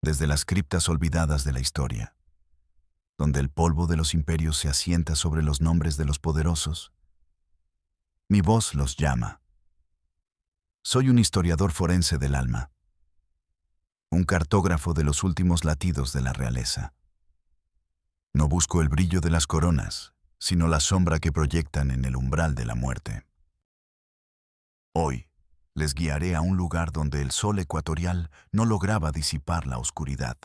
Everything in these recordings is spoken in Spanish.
desde las criptas olvidadas de la historia, donde el polvo de los imperios se asienta sobre los nombres de los poderosos. Mi voz los llama. Soy un historiador forense del alma, un cartógrafo de los últimos latidos de la realeza. No busco el brillo de las coronas, sino la sombra que proyectan en el umbral de la muerte. Hoy les guiaré a un lugar donde el sol ecuatorial no lograba disipar la oscuridad,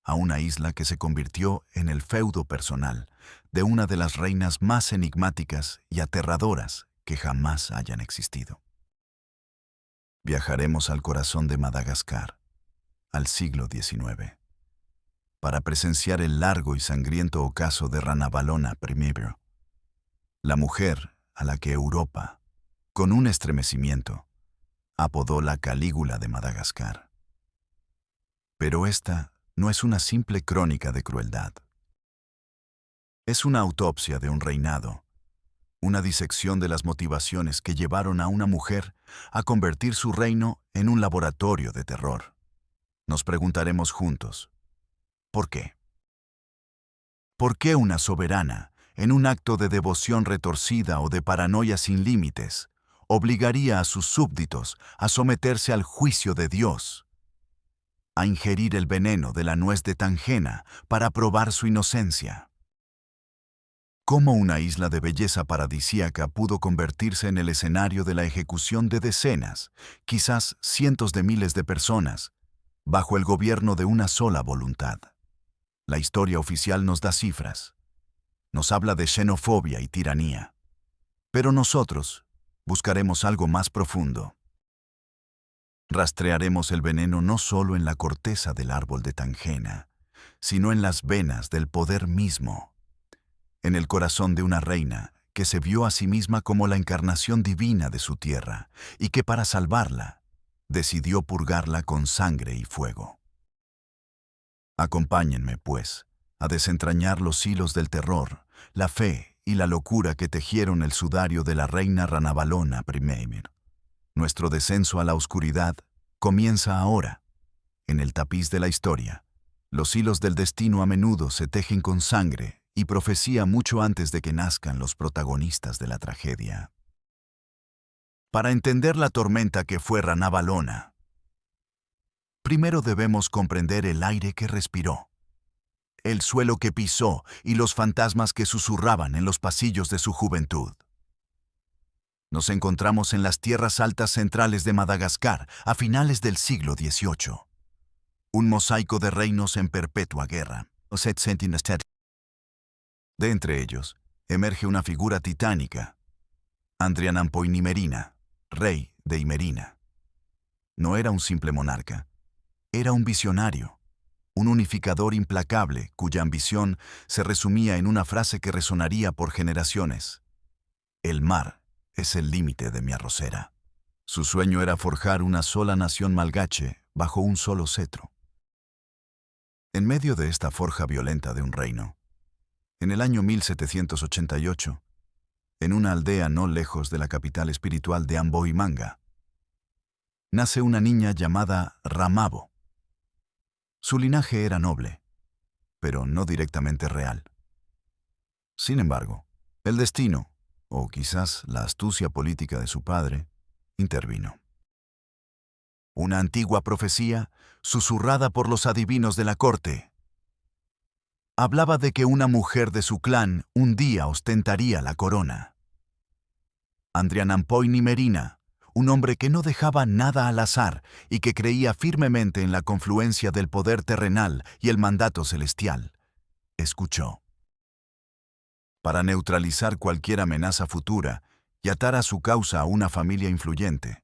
a una isla que se convirtió en el feudo personal de una de las reinas más enigmáticas y aterradoras que jamás hayan existido. Viajaremos al corazón de Madagascar, al siglo XIX, para presenciar el largo y sangriento ocaso de Ranavalona I, la mujer a la que Europa, con un estremecimiento, apodó la Calígula de Madagascar. Pero esta no es una simple crónica de crueldad. Es una autopsia de un reinado, una disección de las motivaciones que llevaron a una mujer a convertir su reino en un laboratorio de terror. Nos preguntaremos juntos, ¿por qué? ¿Por qué una soberana, en un acto de devoción retorcida o de paranoia sin límites, obligaría a sus súbditos a someterse al juicio de Dios, a ingerir el veneno de la nuez de Tangena para probar su inocencia? ¿Cómo una isla de belleza paradisíaca pudo convertirse en el escenario de la ejecución de decenas, quizás cientos de miles de personas, bajo el gobierno de una sola voluntad? La historia oficial nos da cifras, nos habla de xenofobia y tiranía, pero nosotros buscaremos algo más profundo. Rastrearemos el veneno no solo en la corteza del árbol de Tangena, sino en las venas del poder mismo, en el corazón de una reina que se vio a sí misma como la encarnación divina de su tierra y que para salvarla, decidió purgarla con sangre y fuego. Acompáñenme, pues, a desentrañar los hilos del terror, la fe y la locura que tejieron el sudario de la reina Ranavalona I. Nuestro descenso a la oscuridad comienza ahora. En el tapiz de la historia, los hilos del destino a menudo se tejen con sangre y profecía mucho antes de que nazcan los protagonistas de la tragedia. Para entender la tormenta que fue Ranavalona, primero debemos comprender el aire que respiró, el suelo que pisó y los fantasmas que susurraban en los pasillos de su juventud. Nos encontramos en las tierras altas centrales de Madagascar a finales del siglo XVIII. Un mosaico de reinos en perpetua guerra. De entre ellos, emerge una figura titánica, Andrianampoinimerina, rey de Imerina. No era un simple monarca, era un visionario, un unificador implacable cuya ambición se resumía en una frase que resonaría por generaciones: el mar es el límite de mi arrocera. Su sueño era forjar una sola nación malgache bajo un solo cetro. En medio de esta forja violenta de un reino, en el año 1788, en una aldea no lejos de la capital espiritual de Ambohimanga, nace una niña llamada Ramabo. Su linaje era noble, pero no directamente real. Sin embargo, el destino, o quizás la astucia política de su padre, intervino. Una antigua profecía, susurrada por los adivinos de la corte, hablaba de que una mujer de su clan un día ostentaría la corona. Andrianampoinimerina, un hombre que no dejaba nada al azar y que creía firmemente en la confluencia del poder terrenal y el mandato celestial, escuchó. Para neutralizar cualquier amenaza futura y atar a su causa a una familia influyente,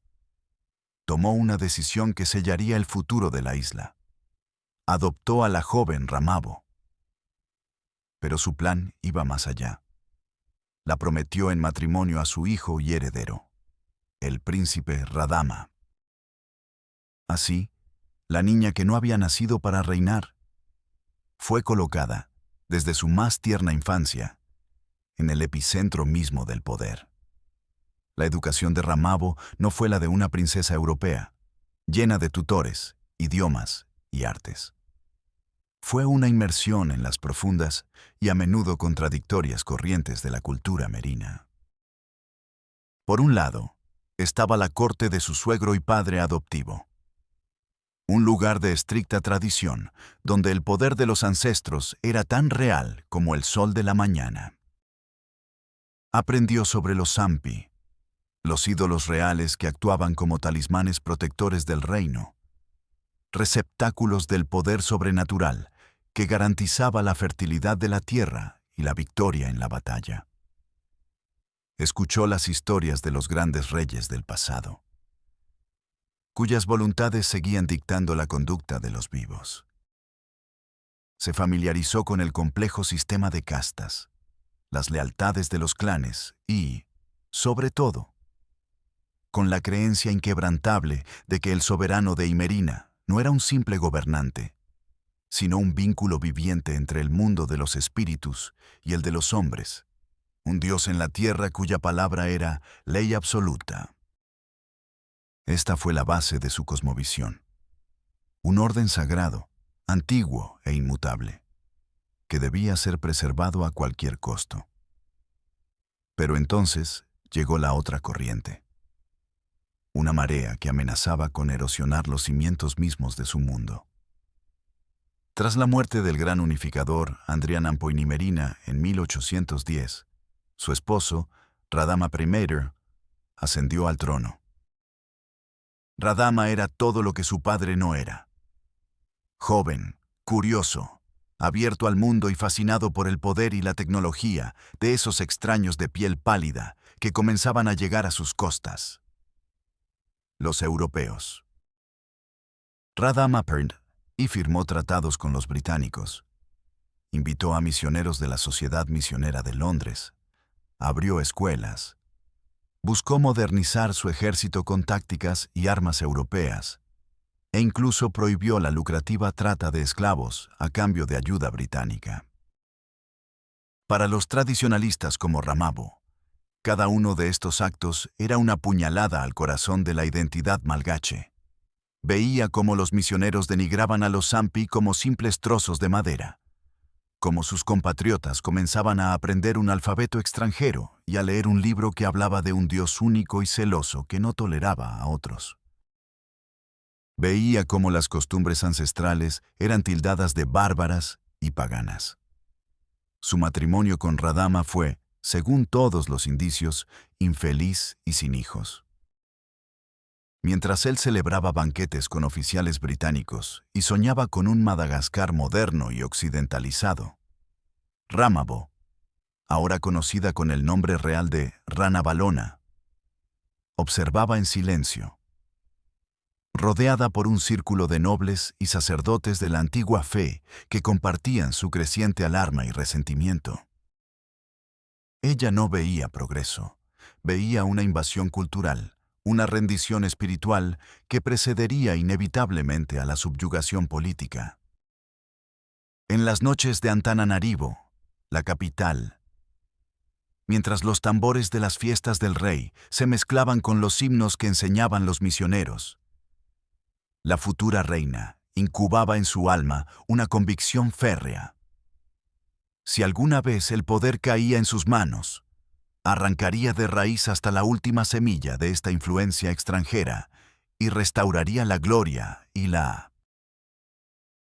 tomó una decisión que sellaría el futuro de la isla. Adoptó a la joven Ramabo. Pero su plan iba más allá. La prometió en matrimonio a su hijo y heredero, el príncipe Radama. Así, la niña que no había nacido para reinar, fue colocada, desde su más tierna infancia, en el epicentro mismo del poder. La educación de Ramabo no fue la de una princesa europea, llena de tutores, idiomas y artes. Fue una inmersión en las profundas y a menudo contradictorias corrientes de la cultura merina. Por un lado, estaba la corte de su suegro y padre adoptivo. Un lugar de estricta tradición, donde el poder de los ancestros era tan real como el sol de la mañana. Aprendió sobre los Sampi, los ídolos reales que actuaban como talismanes protectores del reino, receptáculos del poder sobrenatural que garantizaba la fertilidad de la tierra y la victoria en la batalla. Escuchó las historias de los grandes reyes del pasado, cuyas voluntades seguían dictando la conducta de los vivos. Se familiarizó con el complejo sistema de castas, las lealtades de los clanes y, sobre todo, con la creencia inquebrantable de que el soberano de Imerina no era un simple gobernante, sino un vínculo viviente entre el mundo de los espíritus y el de los hombres, un Dios en la tierra cuya palabra era ley absoluta. Esta fue la base de su cosmovisión, un orden sagrado, antiguo e inmutable, que debía ser preservado a cualquier costo. Pero entonces llegó la otra corriente, una marea que amenazaba con erosionar los cimientos mismos de su mundo. Tras la muerte del gran unificador Andrian Ampoinimerina en 1810, su esposo, Radama I, ascendió al trono. Radama era todo lo que su padre no era. Joven, curioso, abierto al mundo y fascinado por el poder y la tecnología de esos extraños de piel pálida que comenzaban a llegar a sus costas. Los europeos. Radama y firmó tratados con los británicos. Invitó a misioneros de la Sociedad Misionera de Londres. Abrió escuelas. Buscó modernizar su ejército con tácticas y armas europeas, e incluso prohibió la lucrativa trata de esclavos a cambio de ayuda británica. Para los tradicionalistas como Ramabo, cada uno de estos actos era una puñalada al corazón de la identidad malgache. Veía cómo los misioneros denigraban a los Sampi como simples trozos de madera, como sus compatriotas comenzaban a aprender un alfabeto extranjero y a leer un libro que hablaba de un Dios único y celoso que no toleraba a otros. Veía cómo las costumbres ancestrales eran tildadas de bárbaras y paganas. Su matrimonio con Radama fue, según todos los indicios, infeliz y sin hijos. Mientras él celebraba banquetes con oficiales británicos y soñaba con un Madagascar moderno y occidentalizado, Ramabo, ahora conocida con el nombre real de Ranavalona, observaba en silencio, rodeada por un círculo de nobles y sacerdotes de la antigua fe que compartían su creciente alarma y resentimiento. Ella no veía progreso, veía una invasión cultural, una rendición espiritual que precedería inevitablemente a la subyugación política. En las noches de Antananarivo, la capital, mientras los tambores de las fiestas del rey se mezclaban con los himnos que enseñaban los misioneros, la futura reina incubaba en su alma una convicción férrea. Si alguna vez el poder caía en sus manos, arrancaría de raíz hasta la última semilla de esta influencia extranjera y restauraría la gloria y la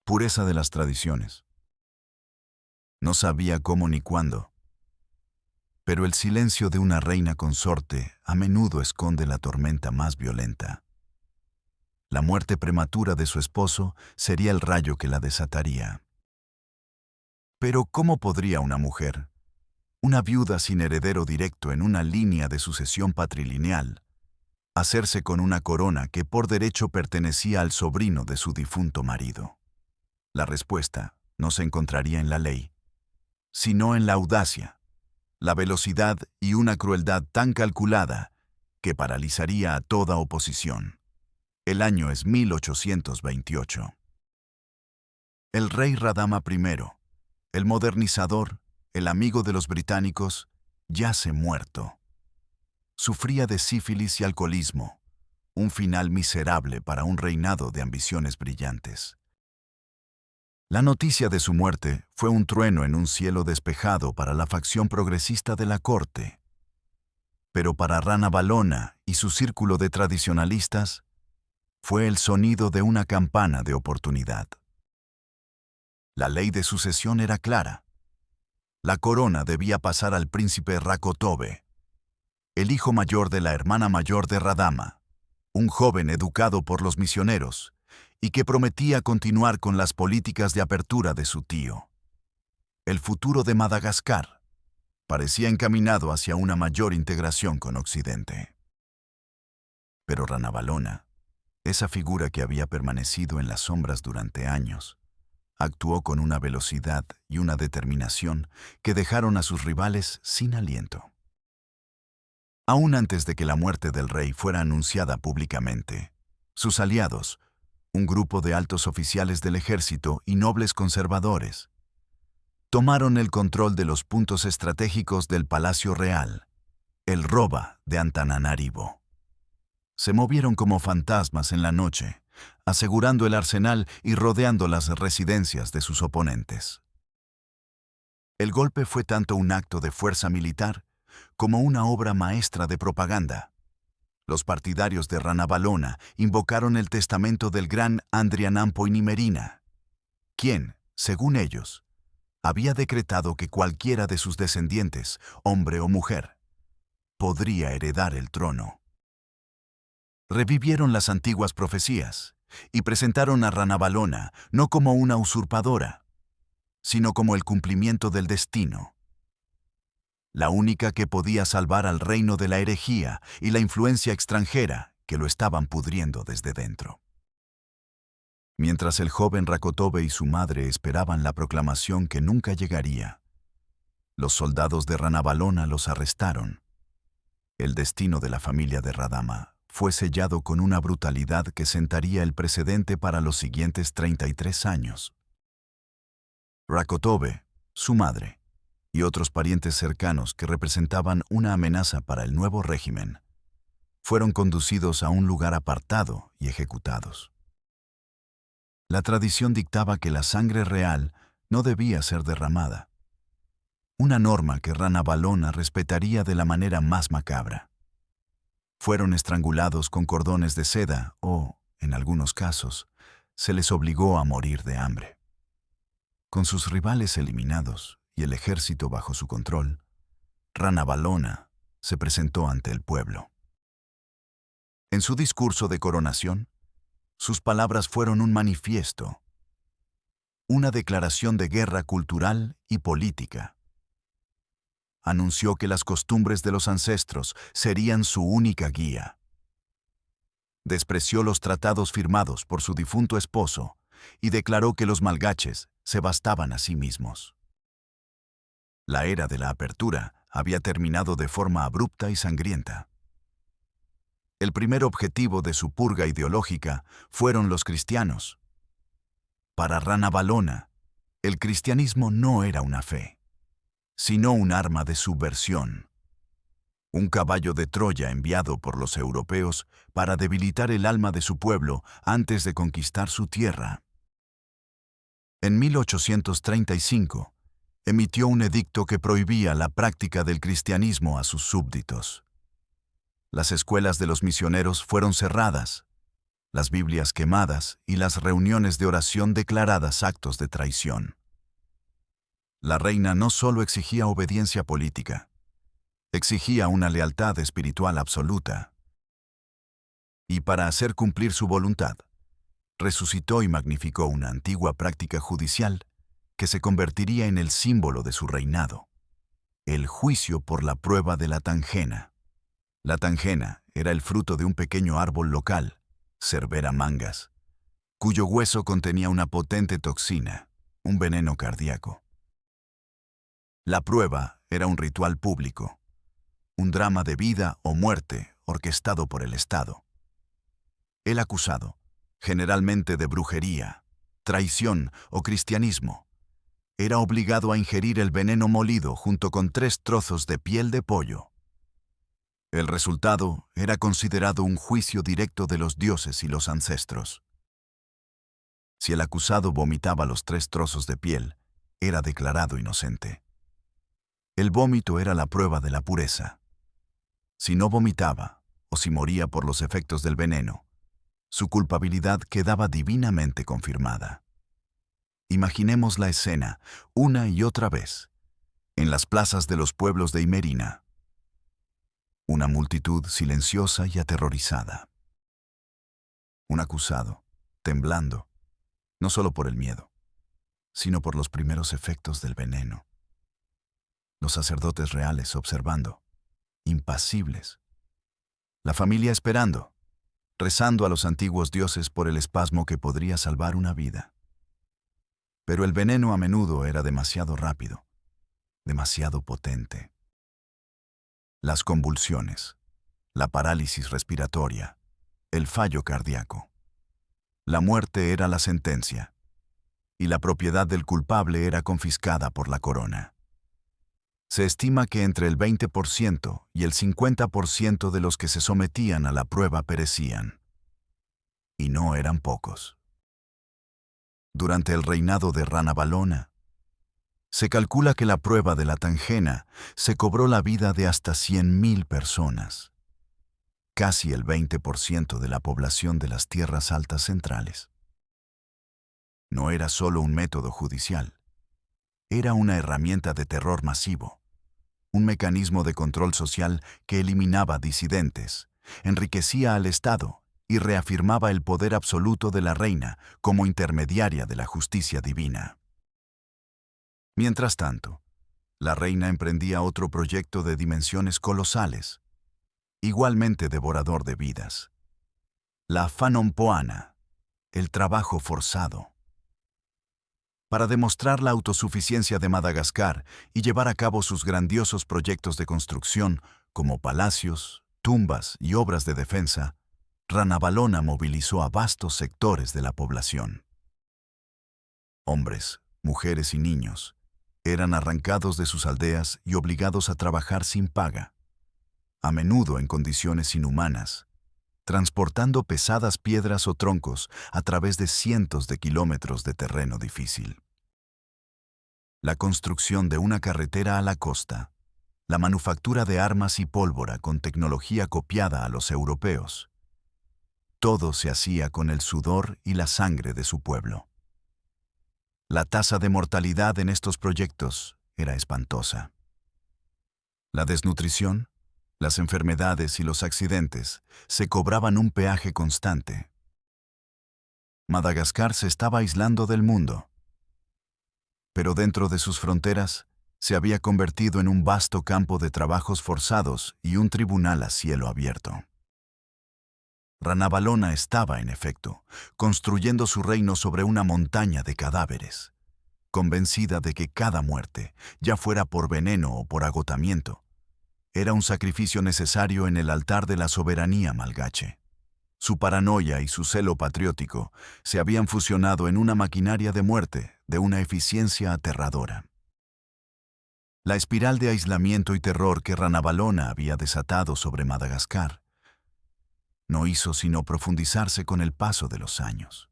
pureza de las tradiciones. No sabía cómo ni cuándo, pero el silencio de una reina consorte a menudo esconde la tormenta más violenta. La muerte prematura de su esposo sería el rayo que la desataría. Pero ¿cómo podría una mujer, una viuda sin heredero directo en una línea de sucesión patrilineal, hacerse con una corona que por derecho pertenecía al sobrino de su difunto marido? La respuesta no se encontraría en la ley, sino en la audacia, la velocidad y una crueldad tan calculada que paralizaría a toda oposición. El año es 1828. El rey Radama I, el modernizador, el amigo de los británicos, yace muerto. Sufría de sífilis y alcoholismo, un final miserable para un reinado de ambiciones brillantes. La noticia de su muerte fue un trueno en un cielo despejado para la facción progresista de la corte. Pero para Rana Valona y su círculo de tradicionalistas, fue el sonido de una campana de oportunidad. La ley de sucesión era clara. La corona debía pasar al príncipe Rakotobe, el hijo mayor de la hermana mayor de Radama, un joven educado por los misioneros y que prometía continuar con las políticas de apertura de su tío. El futuro de Madagascar parecía encaminado hacia una mayor integración con Occidente. Pero Rana Valona, esa figura que había permanecido en las sombras durante años, actuó con una velocidad y una determinación que dejaron a sus rivales sin aliento. Aún antes de que la muerte del rey fuera anunciada públicamente, sus aliados, un grupo de altos oficiales del ejército y nobles conservadores, tomaron el control de los puntos estratégicos del Palacio Real, el Roba de Antananarivo. Se movieron como fantasmas en la noche, asegurando el arsenal y rodeando las residencias de sus oponentes. El golpe fue tanto un acto de fuerza militar como una obra maestra de propaganda. Los partidarios de Rana Valona invocaron el testamento del gran Andrianampo Inimerina, quien, según ellos, había decretado que cualquiera de sus descendientes, hombre o mujer, podría heredar el trono. Revivieron las antiguas profecías y presentaron a Rana Valona no como una usurpadora, sino como el cumplimiento del destino. La única que podía salvar al reino de la herejía y la influencia extranjera que lo estaban pudriendo desde dentro. Mientras el joven Rakotobe y su madre esperaban la proclamación que nunca llegaría, los soldados de Rana Valona los arrestaron. El destino de la familia de Radama fue sellado con una brutalidad que sentaría el precedente para los siguientes 33 años. Rakotobe, su madre, y otros parientes cercanos que representaban una amenaza para el nuevo régimen, fueron conducidos a un lugar apartado y ejecutados. La tradición dictaba que la sangre real no debía ser derramada, una norma que Rana Valona respetaría de la manera más macabra. Fueron estrangulados con cordones de seda o, en algunos casos, se les obligó a morir de hambre. Con sus rivales eliminados y el ejército bajo su control, Rana Valona se presentó ante el pueblo. En su discurso de coronación, sus palabras fueron un manifiesto, una declaración de guerra cultural y política. Anunció que las costumbres de los ancestros serían su única guía. Despreció los tratados firmados por su difunto esposo y declaró que los malgaches se bastaban a sí mismos. La era de la apertura había terminado de forma abrupta y sangrienta. El primer objetivo de su purga ideológica fueron los cristianos. Para Rana Valona, el cristianismo no era una fe, sino un arma de subversión. Un caballo de Troya enviado por los europeos para debilitar el alma de su pueblo antes de conquistar su tierra. En 1835, emitió un edicto que prohibía la práctica del cristianismo a sus súbditos. Las escuelas de los misioneros fueron cerradas, las Biblias quemadas y las reuniones de oración declaradas actos de traición. La reina no solo exigía obediencia política, exigía una lealtad espiritual absoluta. Y para hacer cumplir su voluntad, resucitó y magnificó una antigua práctica judicial que se convertiría en el símbolo de su reinado: el juicio por la prueba de la tangena. La tangena era el fruto de un pequeño árbol local, Cerbera mangas, cuyo hueso contenía una potente toxina, un veneno cardíaco. La prueba era un ritual público, un drama de vida o muerte orquestado por el Estado. El acusado, generalmente de brujería, traición o cristianismo, era obligado a ingerir el veneno molido junto con 3 trozos de piel de pollo. El resultado era considerado un juicio directo de los dioses y los ancestros. Si el acusado vomitaba los 3 trozos de piel, era declarado inocente. El vómito era la prueba de la pureza. Si no vomitaba, o si moría por los efectos del veneno, su culpabilidad quedaba divinamente confirmada. Imaginemos la escena, una y otra vez, en las plazas de los pueblos de Imerina. Una multitud silenciosa y aterrorizada. Un acusado, temblando, no solo por el miedo, sino por los primeros efectos del veneno. Los sacerdotes reales observando, impasibles. La familia esperando, rezando a los antiguos dioses por el espasmo que podría salvar una vida. Pero el veneno a menudo era demasiado rápido, demasiado potente. Las convulsiones, la parálisis respiratoria, el fallo cardíaco. La muerte era la sentencia, y la propiedad del culpable era confiscada por la corona. Se estima que entre el 20% y el 50% de los que se sometían a la prueba perecían. Y no eran pocos. Durante el reinado de Ranavalona, se calcula que la prueba de la tangena se cobró la vida de hasta 100.000 personas, casi el 20% de la población de las tierras altas centrales. No era solo un método judicial, era una herramienta de terror masivo, un mecanismo de control social que eliminaba disidentes, enriquecía al Estado y reafirmaba el poder absoluto de la reina como intermediaria de la justicia divina. Mientras tanto, la reina emprendía otro proyecto de dimensiones colosales, igualmente devorador de vidas. La Fanompoana, el trabajo forzado. Para demostrar la autosuficiencia de Madagascar y llevar a cabo sus grandiosos proyectos de construcción, como palacios, tumbas y obras de defensa, Ranavalona movilizó a vastos sectores de la población. Hombres, mujeres y niños eran arrancados de sus aldeas y obligados a trabajar sin paga, a menudo en condiciones inhumanas, transportando pesadas piedras o troncos a través de cientos de kilómetros de terreno difícil. La construcción de una carretera a la costa, la manufactura de armas y pólvora con tecnología copiada a los europeos. Todo se hacía con el sudor y la sangre de su pueblo. La tasa de mortalidad en estos proyectos era espantosa. La desnutrición, las enfermedades y los accidentes se cobraban un peaje constante. Madagascar se estaba aislando del mundo, pero dentro de sus fronteras se había convertido en un vasto campo de trabajos forzados y un tribunal a cielo abierto. Ranavalona estaba, en efecto, construyendo su reino sobre una montaña de cadáveres, convencida de que cada muerte, ya fuera por veneno o por agotamiento, era un sacrificio necesario en el altar de la soberanía malgache. Su paranoia y su celo patriótico se habían fusionado en una maquinaria de muerte de una eficiencia aterradora. La espiral de aislamiento y terror que Ranavalona había desatado sobre Madagascar no hizo sino profundizarse con el paso de los años.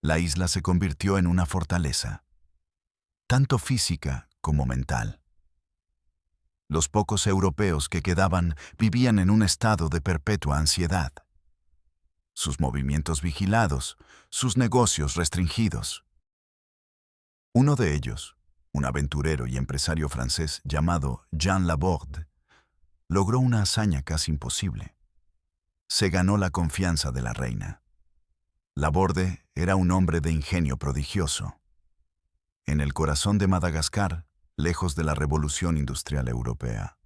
La isla se convirtió en una fortaleza, tanto física como mental. Los pocos europeos que quedaban vivían en un estado de perpetua ansiedad. Sus movimientos vigilados, sus negocios restringidos. Uno de ellos, un aventurero y empresario francés llamado Jean Laborde, logró una hazaña casi imposible. Se ganó la confianza de la reina. Laborde era un hombre de ingenio prodigioso. En el corazón de Madagascar, lejos de la revolución industrial europea,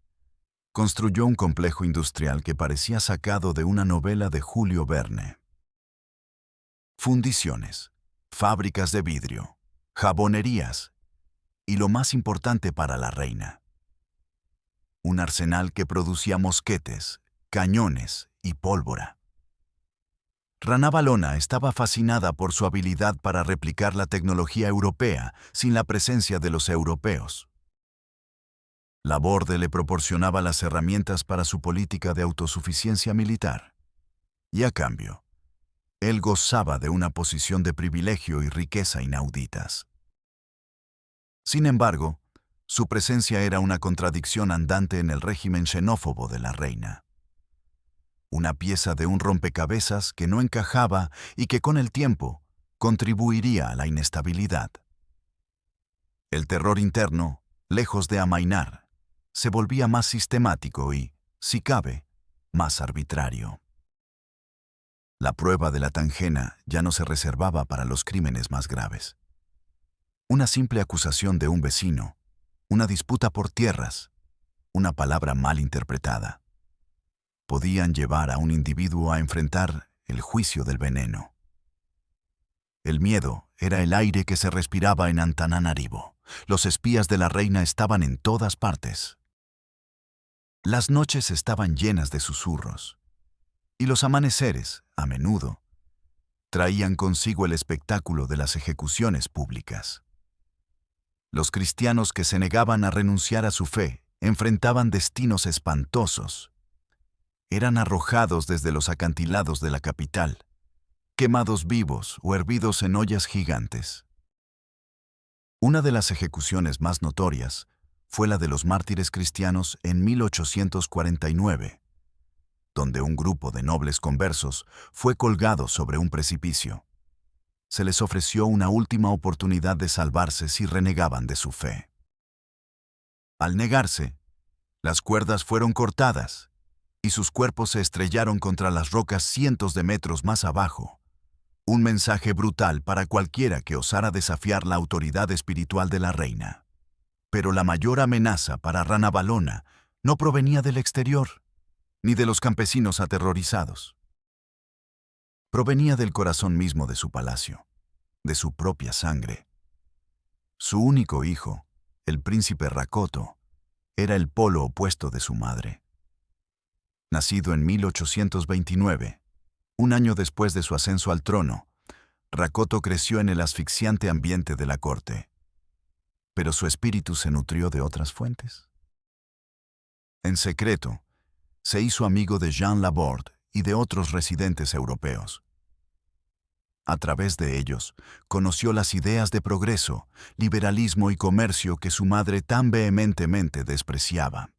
construyó un complejo industrial que parecía sacado de una novela de Julio Verne. Fundiciones, fábricas de vidrio, jabonerías y lo más importante para la reina, un arsenal que producía mosquetes, cañones y pólvora. Ranavalona estaba fascinada por su habilidad para replicar la tecnología europea sin la presencia de los europeos. Laborde le proporcionaba las herramientas para su política de autosuficiencia militar. Y a cambio, Él gozaba de una posición de privilegio y riqueza inauditas. Sin embargo, su presencia era una contradicción andante en el régimen xenófobo de la reina. Una pieza de un rompecabezas que no encajaba y que con el tiempo contribuiría a la inestabilidad. El terror interno, lejos de amainar, se volvía más sistemático y, si cabe, más arbitrario. La prueba de la tangena ya no se reservaba para los crímenes más graves. Una simple acusación de un vecino, una disputa por tierras, una palabra mal interpretada, podían llevar a un individuo a enfrentar el juicio del veneno. El miedo era el aire que se respiraba en Antananarivo. Los espías de la reina estaban en todas partes. Las noches estaban llenas de susurros, y los amaneceres, a menudo, traían consigo el espectáculo de las ejecuciones públicas. Los cristianos que se negaban a renunciar a su fe enfrentaban destinos espantosos. Eran arrojados desde los acantilados de la capital, quemados vivos o hervidos en ollas gigantes. Una de las ejecuciones más notorias fue la de los mártires cristianos en 1849, donde un grupo de nobles conversos fue colgado sobre un precipicio. Se les ofreció una última oportunidad de salvarse si renegaban de su fe. Al negarse, las cuerdas fueron cortadas y sus cuerpos se estrellaron contra las rocas cientos de metros más abajo. Un mensaje brutal para cualquiera que osara desafiar la autoridad espiritual de la reina. Pero la mayor amenaza para Ranavalona no provenía del exterior, ni de los campesinos aterrorizados. Provenía del corazón mismo de su palacio, de su propia sangre. Su único hijo, el príncipe Rakoto, era el polo opuesto de su madre. Nacido en 1829, un año después de su ascenso al trono, Rakoto creció en el asfixiante ambiente de la corte. Pero su espíritu se nutrió de otras fuentes. En secreto, se hizo amigo de Jean Laborde y de otros residentes europeos. A través de ellos, conoció las ideas de progreso, liberalismo y comercio que su madre tan vehementemente despreciaba.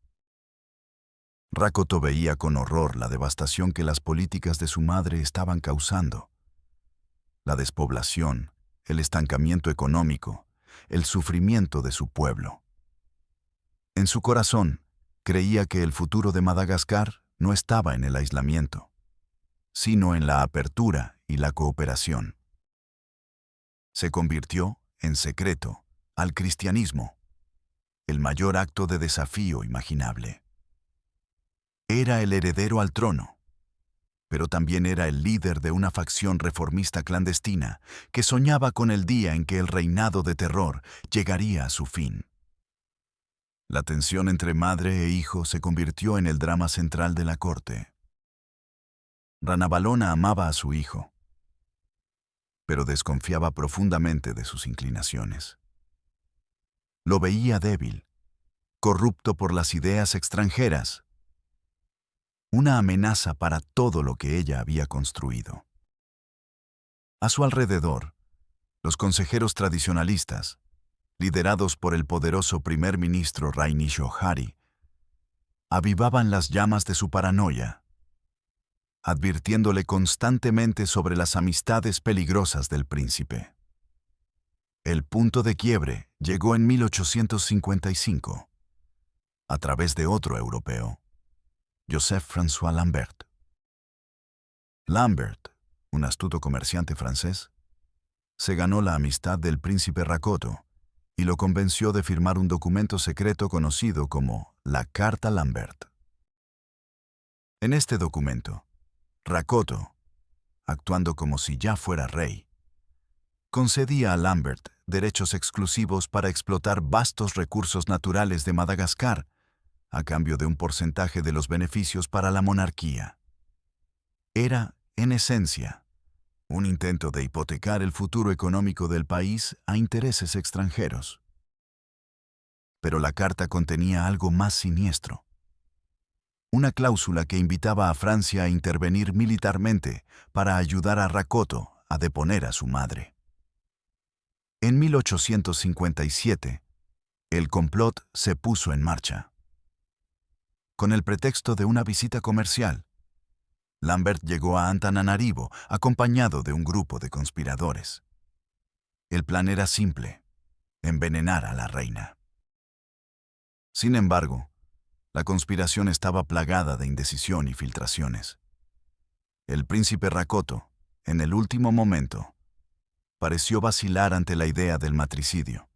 Rakoto veía con horror la devastación que las políticas de su madre estaban causando. La despoblación, el estancamiento económico, el sufrimiento de su pueblo. En su corazón, creía que el futuro de Madagascar no estaba en el aislamiento, sino en la apertura y la cooperación. Se convirtió, en secreto, al cristianismo, el mayor acto de desafío imaginable. Era el heredero al trono, pero también era el líder de una facción reformista clandestina que soñaba con el día en que el reinado de terror llegaría a su fin. La tensión entre madre e hijo se convirtió en el drama central de la corte. Ranavalona amaba a su hijo, pero desconfiaba profundamente de sus inclinaciones. Lo veía débil, corrupto por las ideas extranjeras, una amenaza para todo lo que ella había construido. A su alrededor, los consejeros tradicionalistas, liderados por el poderoso primer ministro Raini Johari, avivaban las llamas de su paranoia, advirtiéndole constantemente sobre las amistades peligrosas del príncipe. El punto de quiebre llegó en 1855, a través de otro europeo, Joseph-François Lambert. Lambert, un astuto comerciante francés, se ganó la amistad del príncipe Rakoto y lo convenció de firmar un documento secreto conocido como la Carta Lambert. En este documento, Rakoto, actuando como si ya fuera rey, concedía a Lambert derechos exclusivos para explotar vastos recursos naturales de Madagascar a cambio de un porcentaje de los beneficios para la monarquía. Era, en esencia, un intento de hipotecar el futuro económico del país a intereses extranjeros. Pero la carta contenía algo más siniestro. una cláusula que invitaba a Francia a intervenir militarmente para ayudar a Rakoto a deponer a su madre. En 1857, el complot se puso en marcha. Con el pretexto de una visita comercial, Lambert llegó a Antananarivo acompañado de un grupo de conspiradores. El plan era simple: envenenar a la reina. Sin embargo, la conspiración estaba plagada de indecisión y filtraciones. El príncipe Rakoto, en el último momento, pareció vacilar ante la idea del matricidio.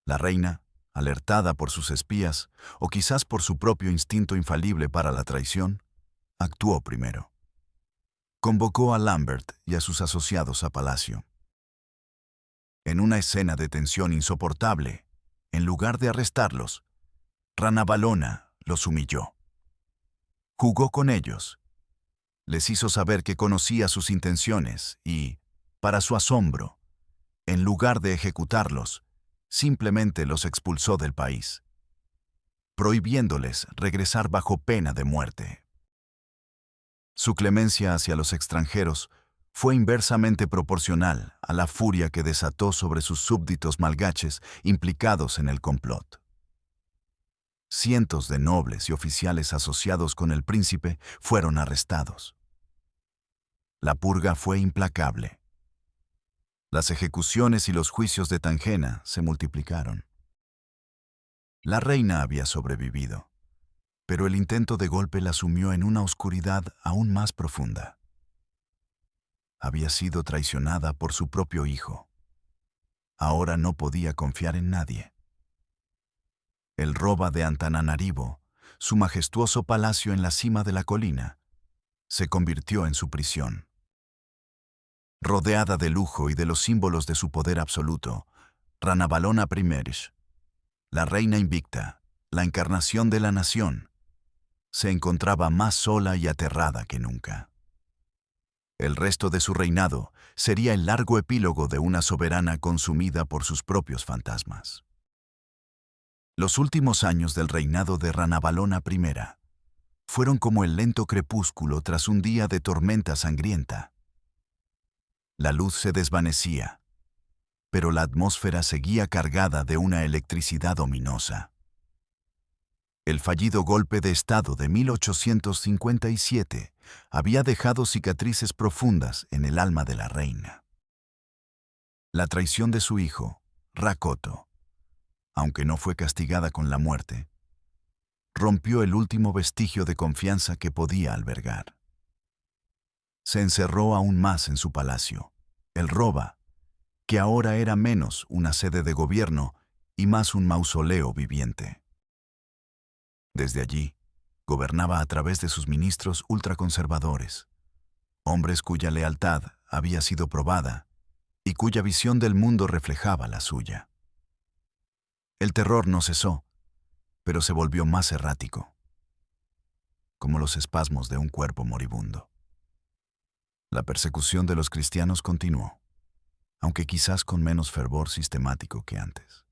La reina, alertada por sus espías, o quizás por su propio instinto infalible para la traición, actuó primero. Convocó a Lambert y a sus asociados a palacio. En una escena de tensión insoportable, en lugar de arrestarlos, Ranavalona los humilló. Jugó con ellos. Les hizo saber que conocía sus intenciones y, para su asombro, en lugar de ejecutarlos, simplemente los expulsó del país, prohibiéndoles regresar bajo pena de muerte. Su clemencia hacia los extranjeros fue inversamente proporcional a la furia que desató sobre sus súbditos malgaches implicados en el complot. Cientos de nobles y oficiales asociados con el príncipe fueron arrestados. La purga fue implacable. Las ejecuciones y los juicios de Tangena se multiplicaron. La reina había sobrevivido, pero el intento de golpe la sumió en una oscuridad aún más profunda. Había sido traicionada por su propio hijo. Ahora no podía confiar en nadie. El Roba de Antananarivo, su majestuoso palacio en la cima de la colina, se convirtió en su prisión. Rodeada de lujo y de los símbolos de su poder absoluto, Ranavalona I, la reina invicta, la encarnación de la nación, se encontraba más sola y aterrada que nunca. El resto de su reinado sería el largo epílogo de una soberana consumida por sus propios fantasmas. Los últimos años del reinado de Ranavalona I fueron como el lento crepúsculo tras un día de tormenta sangrienta. La luz se desvanecía, pero la atmósfera seguía cargada de una electricidad ominosa. El fallido golpe de Estado de 1857 había dejado cicatrices profundas en el alma de la reina. La traición de su hijo, Rakoto, aunque no fue castigada con la muerte, rompió el último vestigio de confianza que podía albergar. Se encerró aún más en su palacio, el Roba, que ahora era menos una sede de gobierno y más un mausoleo viviente. Desde allí, gobernaba a través de sus ministros ultraconservadores, hombres cuya lealtad había sido probada y cuya visión del mundo reflejaba la suya. El terror no cesó, pero se volvió más errático, como los espasmos de un cuerpo moribundo. La persecución de los cristianos continuó, aunque quizás con menos fervor sistemático que antes.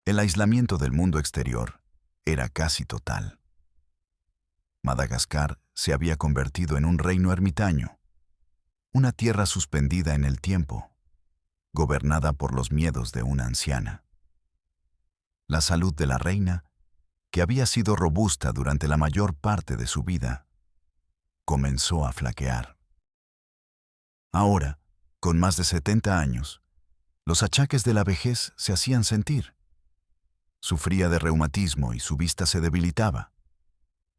El aislamiento del mundo exterior era casi total. Madagascar se había convertido en un reino ermitaño, una tierra suspendida en el tiempo, gobernada por los miedos de una anciana. La salud de la reina, que había sido robusta durante la mayor parte de su vida, comenzó a flaquear. Ahora, con más de 70 años, los achaques de la vejez se hacían sentir. Sufría de reumatismo y su vista se debilitaba.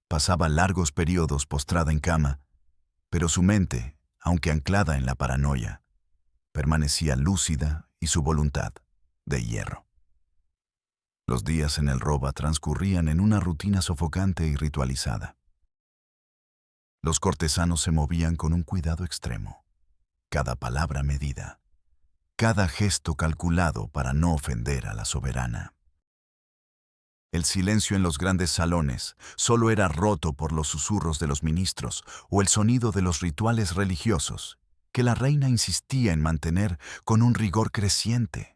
Pasaba largos periodos postrada en cama, pero su mente, aunque anclada en la paranoia, permanecía lúcida y su voluntad de hierro. Los días en el Roba transcurrían en una rutina sofocante y ritualizada. Los cortesanos se movían con un cuidado extremo, cada palabra medida, cada gesto calculado para no ofender a la soberana. El silencio en los grandes salones solo era roto por los susurros de los ministros o el sonido de los rituales religiosos que la reina insistía en mantener con un rigor creciente,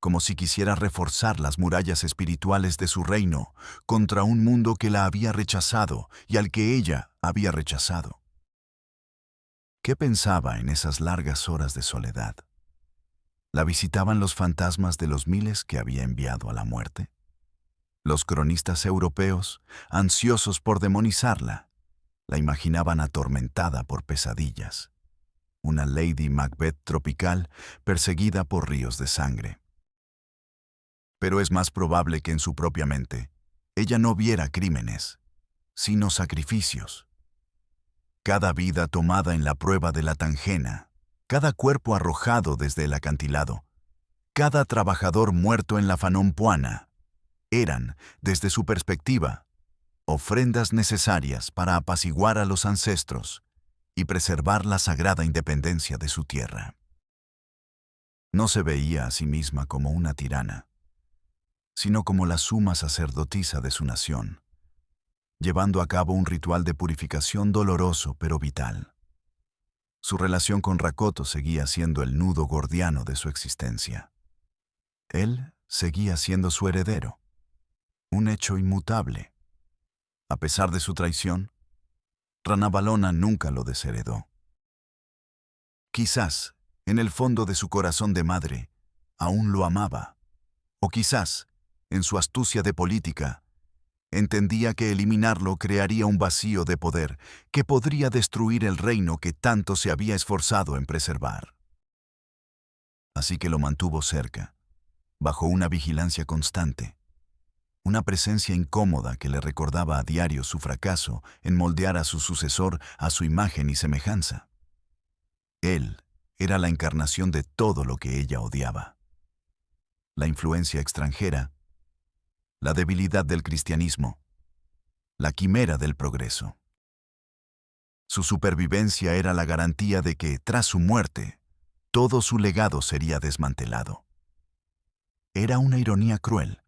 como si quisiera reforzar las murallas espirituales de su reino contra un mundo que la había rechazado y al que ella había rechazado. ¿Qué pensaba en esas largas horas de soledad? ¿La visitaban los fantasmas de los miles que había enviado a la muerte? Los cronistas europeos, ansiosos por demonizarla, la imaginaban atormentada por pesadillas, una Lady Macbeth tropical perseguida por ríos de sangre. Pero es más probable que en su propia mente ella no viera crímenes, sino sacrificios. Cada vida tomada en la prueba de la tangena, cada cuerpo arrojado desde el acantilado, cada trabajador muerto en la Phnom Puana, eran, desde su perspectiva, ofrendas necesarias para apaciguar a los ancestros y preservar la sagrada independencia de su tierra. No se veía a sí misma como una tirana, sino como la suma sacerdotisa de su nación, llevando a cabo un ritual de purificación doloroso pero vital. Su relación con Rakoto seguía siendo el nudo gordiano de su existencia. Él seguía siendo su heredero, un hecho inmutable. A pesar de su traición, Ranavalona nunca lo desheredó. Quizás, en el fondo de su corazón de madre, aún lo amaba. O quizás, en su astucia de política, entendía que eliminarlo crearía un vacío de poder que podría destruir el reino que tanto se había esforzado en preservar. Así que lo mantuvo cerca, bajo una vigilancia constante, una presencia incómoda que le recordaba a diario su fracaso en moldear a su sucesor a su imagen y semejanza. Él era la encarnación de todo lo que ella odiaba. La influencia extranjera, la debilidad del cristianismo, la quimera del progreso. Su supervivencia era la garantía de que, tras su muerte, todo su legado sería desmantelado. Era una ironía cruel.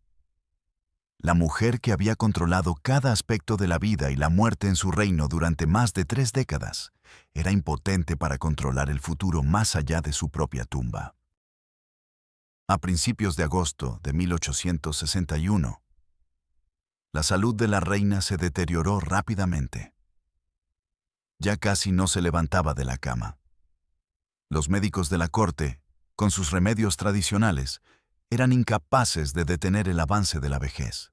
La mujer que había controlado cada aspecto de la vida y la muerte en su reino durante más de 3 décadas, era impotente para controlar el futuro más allá de su propia tumba. A principios de agosto de 1861, la salud de la reina se deterioró rápidamente. Ya casi no se levantaba de la cama. Los médicos de la corte, con sus remedios tradicionales, eran incapaces de detener el avance de la vejez.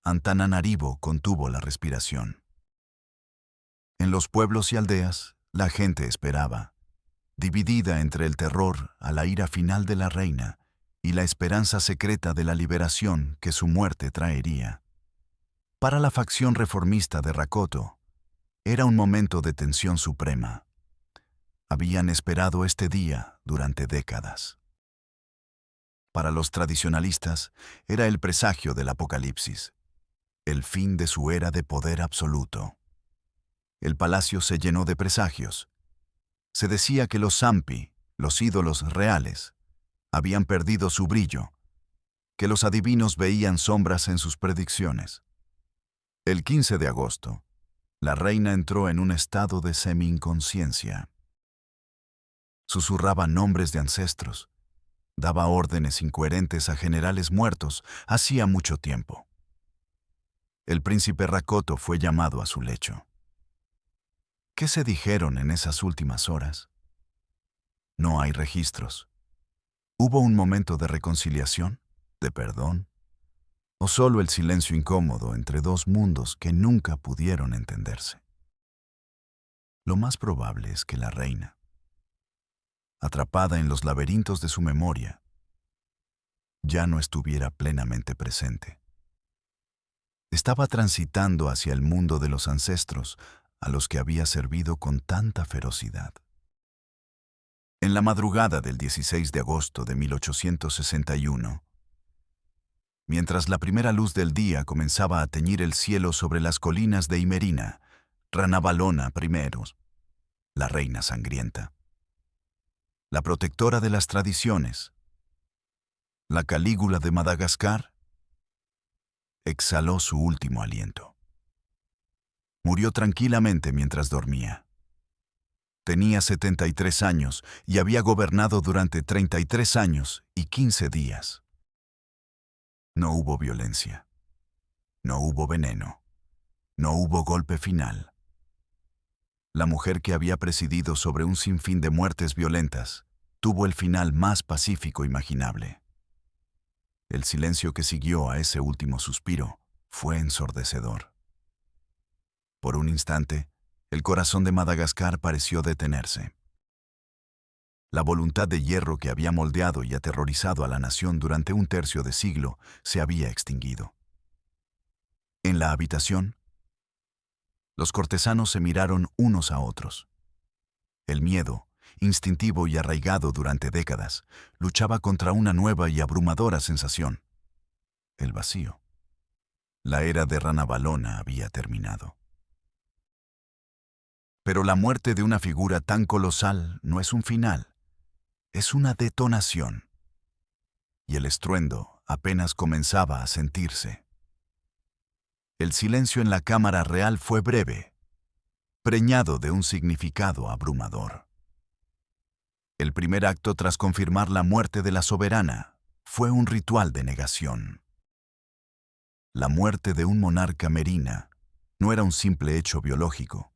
Antananarivo contuvo la respiración. En los pueblos y aldeas, la gente esperaba, dividida entre el terror a la ira final de la reina y la esperanza secreta de la liberación que su muerte traería. Para la facción reformista de Rakoto, era un momento de tensión suprema. Habían esperado este día durante décadas. Para los tradicionalistas, era el presagio del apocalipsis, el fin de su era de poder absoluto. El palacio se llenó de presagios. Se decía que los Sampi, los ídolos reales, habían perdido su brillo, que los adivinos veían sombras en sus predicciones. El 15 de agosto, la reina entró en un estado de semi-inconsciencia. Susurraba nombres de ancestros, daba órdenes incoherentes a generales muertos hacía mucho tiempo. El príncipe Rakoto fue llamado a su lecho. ¿Qué se dijeron en esas últimas horas? No hay registros. ¿Hubo un momento de reconciliación, de perdón? ¿O solo el silencio incómodo entre dos mundos que nunca pudieron entenderse? Lo más probable es que la reina, atrapada en los laberintos de su memoria, ya no estuviera plenamente presente. Estaba transitando hacia el mundo de los ancestros a los que había servido con tanta ferocidad. En la madrugada del 16 de agosto de 1861, mientras la primera luz del día comenzaba a teñir el cielo sobre las colinas de Imerina, Ranavalona I, la reina sangrienta, la protectora de las tradiciones, la Calígula de Madagascar, exhaló su último aliento. Murió tranquilamente mientras dormía. Tenía 73 años y había gobernado durante 33 años y 15 días. No hubo violencia. No hubo veneno. No hubo golpe final. La mujer que había presidido sobre un sinfín de muertes violentas tuvo el final más pacífico imaginable. El silencio que siguió a ese último suspiro fue ensordecedor. Por un instante, el corazón de Madagascar pareció detenerse. La voluntad de hierro que había moldeado y aterrorizado a la nación durante un tercio de siglo se había extinguido. En la habitación, los cortesanos se miraron unos a otros. El miedo, instintivo y arraigado durante décadas, luchaba contra una nueva y abrumadora sensación: el vacío. La era de Ranavalona había terminado. Pero la muerte de una figura tan colosal no es un final, es una detonación. Y el estruendo apenas comenzaba a sentirse. El silencio en la cámara real fue breve, preñado de un significado abrumador. El primer acto tras confirmar la muerte de la soberana fue un ritual de negación. La muerte de un monarca merina no era un simple hecho biológico,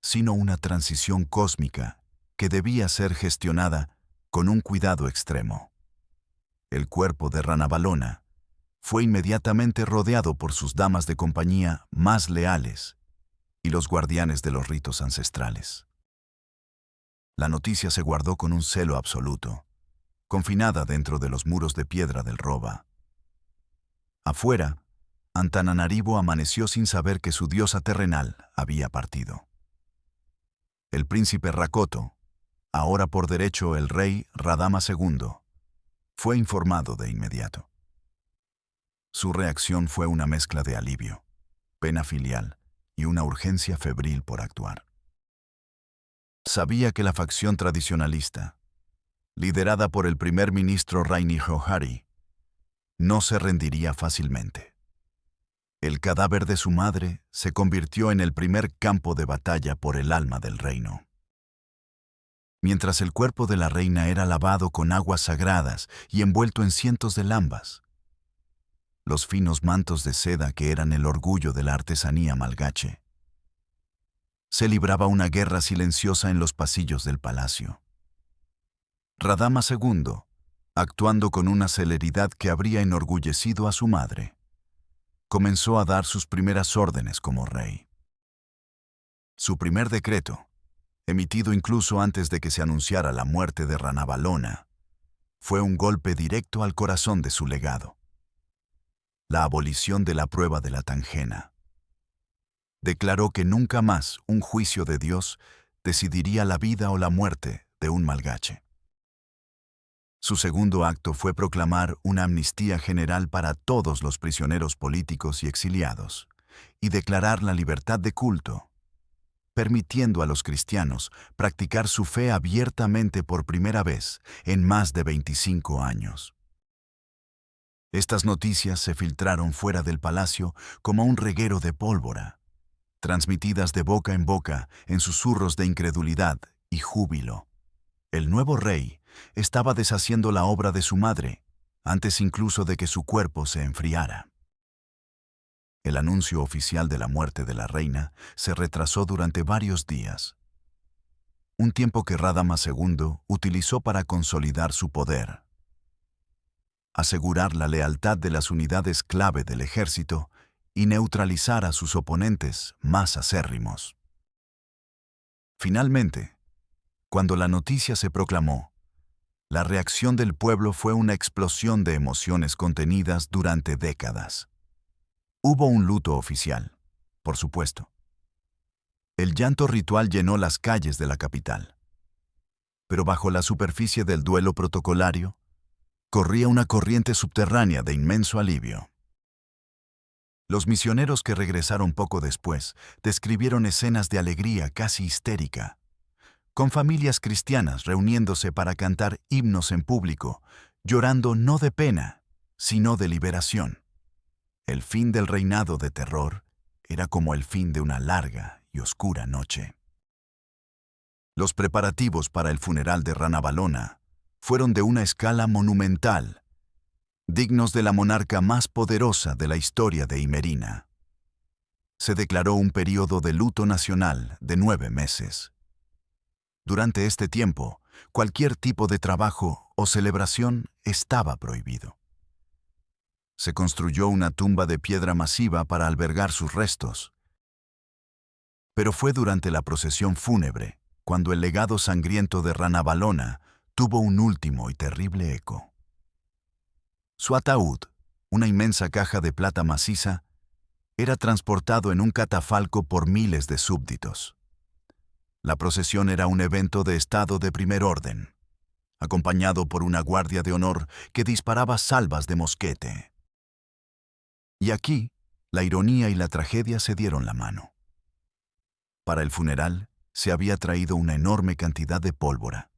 sino una transición cósmica que debía ser gestionada con un cuidado extremo. El cuerpo de Ranavalona fue inmediatamente rodeado por sus damas de compañía más leales y los guardianes de los ritos ancestrales. La noticia se guardó con un celo absoluto, confinada dentro de los muros de piedra del Roba. Afuera, Antananarivo amaneció sin saber que su diosa terrenal había partido. El príncipe Rakoto, ahora por derecho el rey Radama II, fue informado de inmediato. Su reacción fue una mezcla de alivio, pena filial y una urgencia febril por actuar. Sabía que la facción tradicionalista, liderada por el primer ministro Raini Johari, no se rendiría fácilmente. El cadáver de su madre se convirtió en el primer campo de batalla por el alma del reino. Mientras el cuerpo de la reina era lavado con aguas sagradas y envuelto en cientos de lambas, los finos mantos de seda que eran el orgullo de la artesanía malgache, se libraba una guerra silenciosa en los pasillos del palacio. Radama II, actuando con una celeridad que habría enorgullecido a su madre, comenzó a dar sus primeras órdenes como rey. Su primer decreto, emitido incluso antes de que se anunciara la muerte de Ranavalona, fue un golpe directo al corazón de su legado: la abolición de la prueba de la tangena. Declaró que nunca más un juicio de Dios decidiría la vida o la muerte de un malgache. Su segundo acto fue proclamar una amnistía general para todos los prisioneros políticos y exiliados, y declarar la libertad de culto, permitiendo a los cristianos practicar su fe abiertamente por primera vez en más de 25 años. Estas noticias se filtraron fuera del palacio como un reguero de pólvora, transmitidas de boca en susurros de incredulidad y júbilo. El nuevo rey estaba deshaciendo la obra de su madre, antes incluso de que su cuerpo se enfriara. El anuncio oficial de la muerte de la reina se retrasó durante varios días, un tiempo que Radama II utilizó para consolidar su poder, asegurar la lealtad de las unidades clave del ejército y neutralizar a sus oponentes más acérrimos. Finalmente, cuando la noticia se proclamó, la reacción del pueblo fue una explosión de emociones contenidas durante décadas. Hubo un luto oficial, por supuesto. El llanto ritual llenó las calles de la capital. Pero bajo la superficie del duelo protocolario, corría una corriente subterránea de inmenso alivio. Los misioneros que regresaron poco después describieron escenas de alegría casi histérica, con familias cristianas reuniéndose para cantar himnos en público, llorando no de pena, sino de liberación. El fin del reinado de terror era como el fin de una larga y oscura noche. Los preparativos para el funeral de Rana Valona fueron de una escala monumental, dignos de la monarca más poderosa de la historia de Imerina. Se declaró un período de luto nacional de 9 meses. Durante este tiempo, cualquier tipo de trabajo o celebración estaba prohibido. Se construyó una tumba de piedra masiva para albergar sus restos. Pero fue durante la procesión fúnebre cuando el legado sangriento de Rana Valona tuvo un último y terrible eco. Su ataúd, una inmensa caja de plata maciza, era transportado en un catafalco por miles de súbditos. La procesión era un evento de estado de primer orden, acompañado por una guardia de honor que disparaba salvas de mosquete. Y aquí, la ironía y la tragedia se dieron la mano. Para el funeral, se había traído una enorme cantidad de pólvora,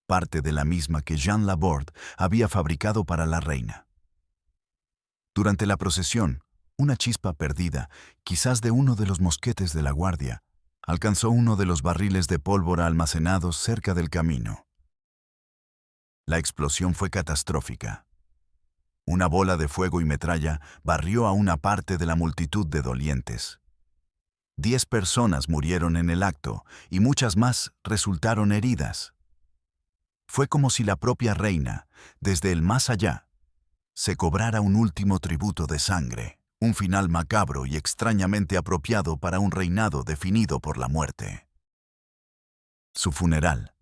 parte de la misma que Jean Laborde había fabricado para la reina. Durante la procesión, una chispa perdida, quizás de uno de los mosquetes de la guardia, alcanzó uno de los barriles de pólvora almacenados cerca del camino. La explosión fue catastrófica. Una bola de fuego y metralla barrió a una parte de la multitud de dolientes. 10 personas murieron en el acto y muchas más resultaron heridas. Fue como si la propia reina, desde el más allá, se cobrara un último tributo de sangre, un final macabro y extrañamente apropiado para un reinado definido por la muerte. Su funeral,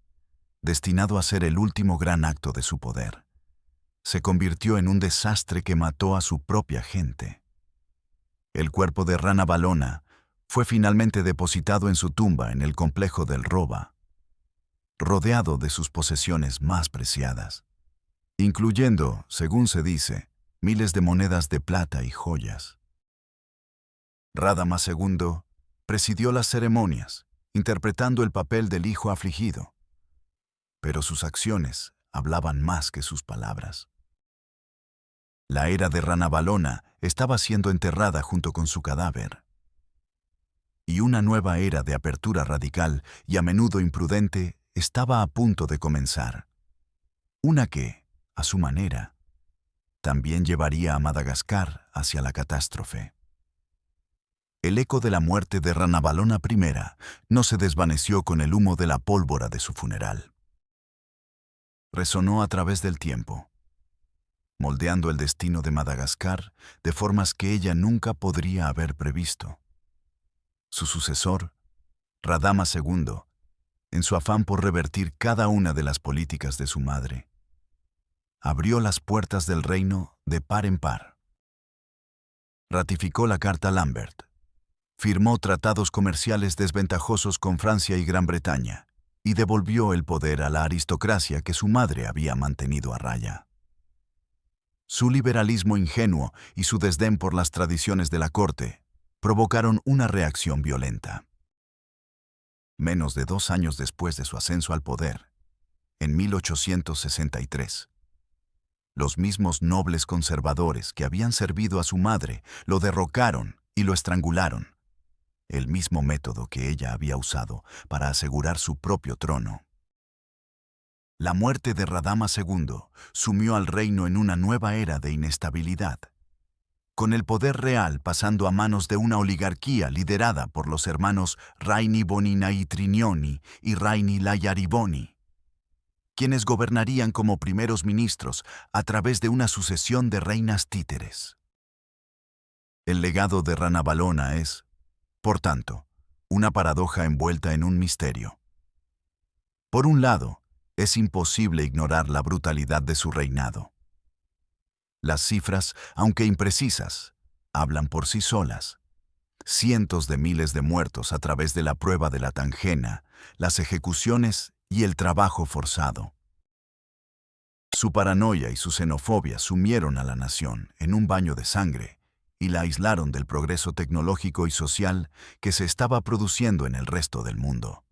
destinado a ser el último gran acto de su poder, se convirtió en un desastre que mató a su propia gente. El cuerpo de Rana Valona fue finalmente depositado en su tumba en el complejo del Roba, rodeado de sus posesiones más preciadas, incluyendo, según se dice, miles de monedas de plata y joyas. Radama II presidió las ceremonias, interpretando el papel del hijo afligido, pero sus acciones hablaban más que sus palabras. La era de Rana Valona estaba siendo enterrada junto con su cadáver, y una nueva era de apertura radical y a menudo imprudente estaba a punto de comenzar. Una que, a su manera, también llevaría a Madagascar hacia la catástrofe. El eco de la muerte de Rana Valona I no se desvaneció con el humo de la pólvora de su funeral. Resonó a través del tiempo, moldeando el destino de Madagascar de formas que ella nunca podría haber previsto. Su sucesor, Radama II, en su afán por revertir cada una de las políticas de su madre, abrió las puertas del reino de par en par. Ratificó la Carta Lambert, firmó tratados comerciales desventajosos con Francia y Gran Bretaña, y devolvió el poder a la aristocracia que su madre había mantenido a raya. Su liberalismo ingenuo y su desdén por las tradiciones de la corte provocaron una reacción violenta. Menos de 2 años después de su ascenso al poder, en 1863, los mismos nobles conservadores que habían servido a su madre lo derrocaron y lo estrangularon, el mismo método que ella había usado para asegurar su propio trono. La muerte de Radama II sumió al reino en una nueva era de inestabilidad, con el poder real pasando a manos de una oligarquía liderada por los hermanos Raini Boninaitrinioni y Raini Layariboni, quienes gobernarían como primeros ministros a través de una sucesión de reinas títeres. El legado de Rana Valona es, por tanto, una paradoja envuelta en un misterio. Por un lado, es imposible ignorar la brutalidad de su reinado. Las cifras, aunque imprecisas, hablan por sí solas. Cientos de miles de muertos a través de la prueba de la tangena, las ejecuciones y el trabajo forzado. Su paranoia y su xenofobia sumieron a la nación en un baño de sangre y la aislaron del progreso tecnológico y social que se estaba produciendo en el resto del mundo.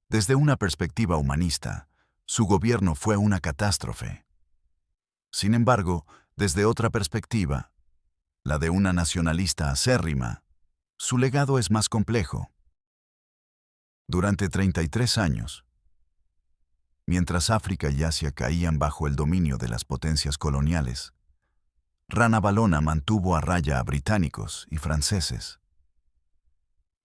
Desde una perspectiva humanista, su gobierno fue una catástrofe. Sin embargo, desde otra perspectiva, la de una nacionalista acérrima, su legado es más complejo. Durante 33 años, mientras África y Asia caían bajo el dominio de las potencias coloniales, Ranavalona mantuvo a raya a británicos y franceses.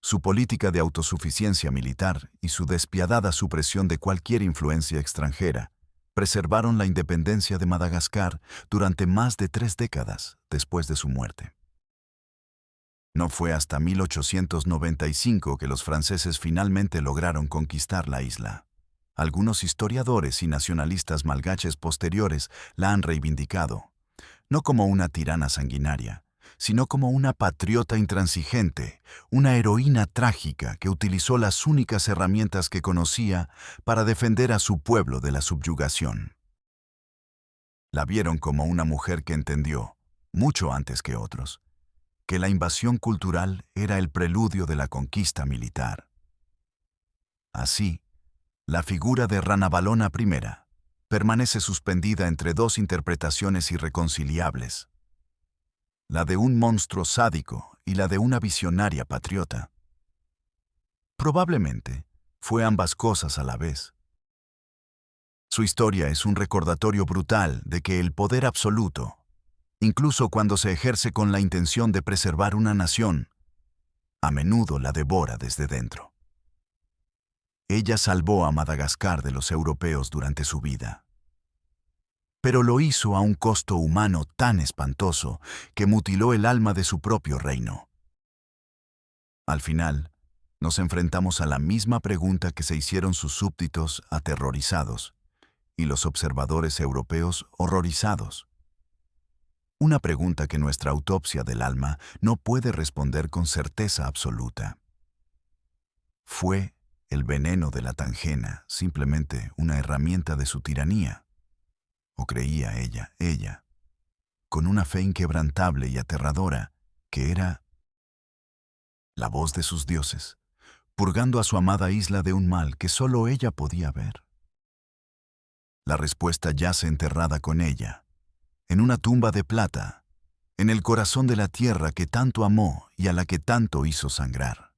Su política de autosuficiencia militar y su despiadada supresión de cualquier influencia extranjera preservaron la independencia de Madagascar durante más de 3 décadas después de su muerte. No fue hasta 1895 que los franceses finalmente lograron conquistar la isla. Algunos historiadores y nacionalistas malgaches posteriores la han reivindicado, no como una tirana sanguinaria, sino como una patriota intransigente, una heroína trágica que utilizó las únicas herramientas que conocía para defender a su pueblo de la subyugación. La vieron como una mujer que entendió, mucho antes que otros, que la invasión cultural era el preludio de la conquista militar. Así, la figura de Ranavalona I permanece suspendida entre dos interpretaciones irreconciliables, la de un monstruo sádico y la de una visionaria patriota. Probablemente fue ambas cosas a la vez. Su historia es un recordatorio brutal de que el poder absoluto, incluso cuando se ejerce con la intención de preservar una nación, a menudo la devora desde dentro. Ella salvó a Madagascar de los europeos durante su vida, pero lo hizo a un costo humano tan espantoso que mutiló el alma de su propio reino. Al final, nos enfrentamos a la misma pregunta que se hicieron sus súbditos aterrorizados y los observadores europeos horrorizados. Una pregunta que nuestra autopsia del alma no puede responder con certeza absoluta. ¿Fue el veneno de la tangena simplemente una herramienta de su tiranía? ¿O creía ella, con una fe inquebrantable y aterradora, que era la voz de sus dioses, purgando a su amada isla de un mal que solo ella podía ver? La respuesta yace enterrada con ella, en una tumba de plata, en el corazón de la tierra que tanto amó y a la que tanto hizo sangrar.